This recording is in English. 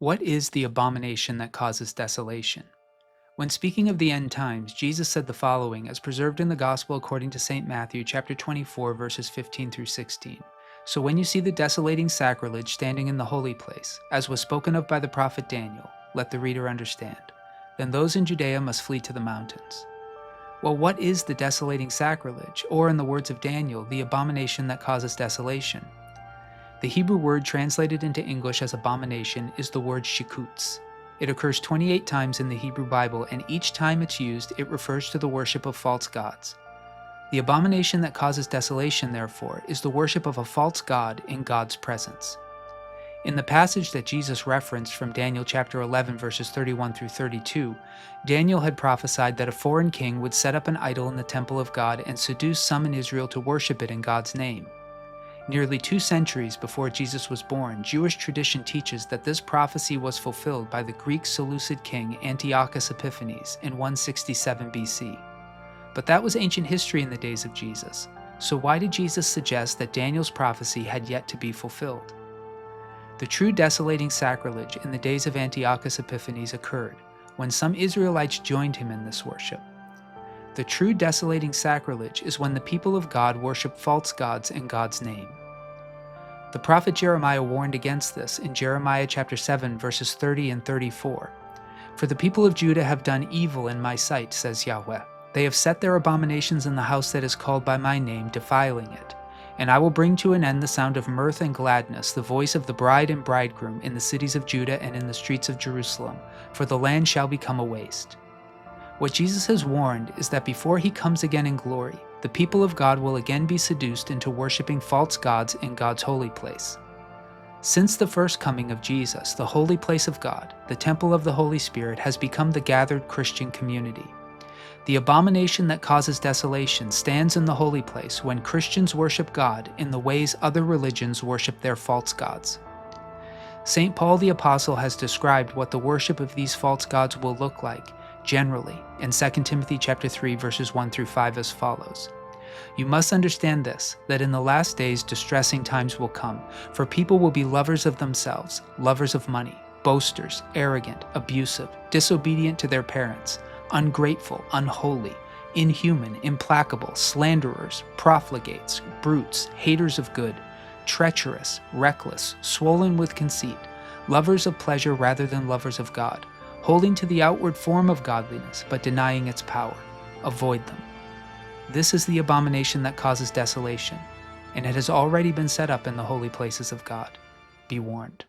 What is the abomination that causes desolation? When speaking of the end times, Jesus said the following as preserved in the Gospel according to St. Matthew chapter 24 verses 15 through 16. So when you see the desolating sacrilege standing in the holy place, as was spoken of by the prophet Daniel, let the reader understand. Then those in Judea must flee to the mountains. Well, what is the desolating sacrilege, or in the words of Daniel, the abomination that causes desolation? The Hebrew word translated into English as abomination is the word shikutz. It occurs 28 times in the Hebrew Bible, and each time it's used, it refers to the worship of false gods. The abomination that causes desolation, therefore, is the worship of a false god in God's presence. In the passage that Jesus referenced from Daniel chapter 11 verses 31 through 32, Daniel had prophesied that a foreign king would set up an idol in the temple of God and seduce some in Israel to worship it in God's name. Nearly 2 centuries before Jesus was born, Jewish tradition teaches that this prophecy was fulfilled by the Greek Seleucid king Antiochus Epiphanes in 167 BC. But that was ancient history in the days of Jesus, so why did Jesus suggest that Daniel's prophecy had yet to be fulfilled? The true desolating sacrilege in the days of Antiochus Epiphanes occurred when some Israelites joined him in this worship. The true desolating sacrilege is when the people of God worship false gods in God's name. The prophet Jeremiah warned against this in Jeremiah chapter 7 verses 30 and 34. For the people of Judah have done evil in my sight, says Yahweh. They have set their abominations in the house that is called by my name, defiling it. And I will bring to an end the sound of mirth and gladness, the voice of the bride and bridegroom in the cities of Judah and in the streets of Jerusalem, for the land shall become a waste. What Jesus has warned is that before he comes again in glory, the people of God will again be seduced into worshiping false gods in God's holy place. Since the first coming of Jesus, the holy place of God, the temple of the Holy Spirit, has become the gathered Christian community. The abomination that causes desolation stands in the holy place when Christians worship God in the ways other religions worship their false gods. St. Paul the Apostle has described what the worship of these false gods will look like, generally, in 2 Timothy chapter 3 verses 1 through 5 as follows. You must understand this, that in the last days distressing times will come, for people will be lovers of themselves, lovers of money, boasters, arrogant, abusive, disobedient to their parents, ungrateful, unholy, inhuman, implacable, slanderers, profligates, brutes, haters of good, treacherous, reckless, swollen with conceit, lovers of pleasure rather than lovers of God, holding to the outward form of godliness, but denying its power. Avoid them. This is the abomination that causes desolation, and it has already been set up in the holy places of God. Be warned.